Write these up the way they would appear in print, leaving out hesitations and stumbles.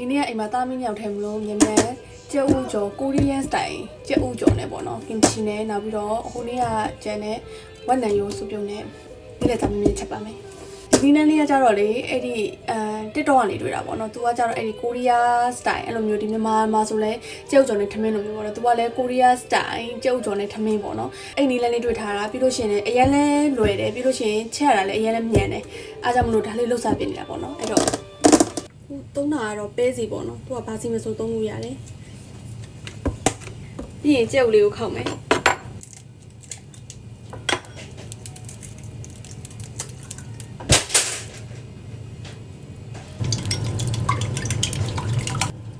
ဒီနေ့ကအိမ်မှာသားမင်းရောက်ထဲမလို့မြန်မြန်ကျက်ဥကျော်ကိုရီးယားစတိုင်ကျက်ဥကျော်နဲ့ပေါ့နော်ကင်ချီနဲ့နောက်ပြီးတော့ဟိုနေ့ကကျန်တဲ့ဝက်နံရိုးစုပြုံးနဲ့ဒီလက်သားမင်းချက်ပါမယ်ဒီနန်းလေးကကြတော့လေအဲ့ဒီTikTok ကနေတွေ့တာပေါ့နော်သူကကြတော့အဲ့ဒီကိုရီးယားစတိုင်အဲ့လိုမျိုးဒီမြန်မာမှာဆိုလဲကျက်ဥကျော်နဲ့ထမင်းလိုမျိုးပေါ့နော်သူကလည်းကိုရီးယားစတိုင်ကျက်ဥကျော်နဲ့ထမင်းပေါ့နော်အဲ့ဒီနန်းလေးတွေ့ထားတာပြီးလို့ရှိရင်အရင်လဲလွယ်တယ်ပြီးလို့ရှိရင်ချက်ရတာလည်းအရင်လဲမြန်တယ်အားကြောင့်မလို့ဒါလေးလှုပ်ရှားပြနေတာပေါ့နော်အဲ့တော့သုံးတာကတော့ပဲစီပေါ့နော်သူကဘာစီမဆိုသုံးလို့ရတယ်ပြီးရင်ကြက်ဥလေးကိုခောက်မယ်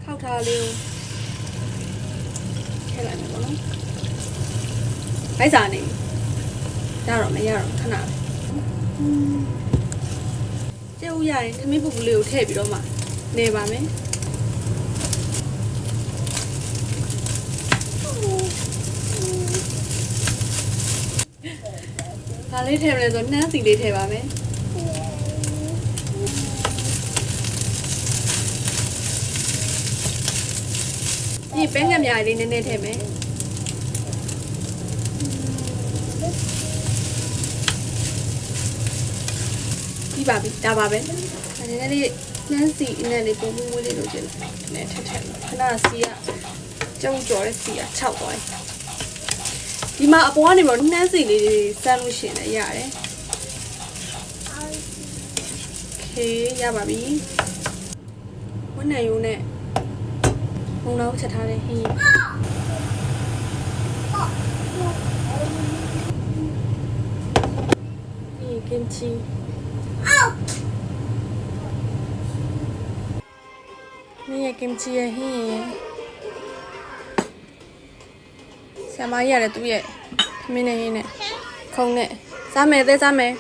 ခောက်ထားလေးကိုထည့်လိုက်မယ်ပေါ့နော်ဗိုက်စာနေရတော့မရတော့ခဏကြက်ဥရရင်သမီးပူပူလေးကိုထည့်ပြီးတော့မှနေပါမယ်ဒါလေးထည့်မလဲဆိုနှမ်းစီလေးထည့်ပါမယ်ဒီပဲငှက်များလေးနည်းနည်းထည့်မယ်ပြီးပါပြီဒါပါပဲနည်းနည်းလေးနှမ်းစီအနဲ့လေးပုံပုံလေးလိုချင်တယ်နည်းထည့်ထည့်ခဏစီကကျုံကြော်တဲ့စီက6သွားတယ်ဒီမှာအပေါ်ကနေပြီးနှမ်းစီလေးစမ်းလို့ရှိရင်လည်းရတယ်โอเคရပါပြီဝက်နံရိုးနဲ့မုံလောက်ချက်ထားတဲ့ဟင်းဒီကင်ချီนี่กิมจิရဲ့ဟင်းရဲ့ဆရာမကြီးရတယ်သူ့ရဲ့သမင်းနဲ့ဟင်းနဲ့ခုံနဲ့စားမယ်သေးစားမယ်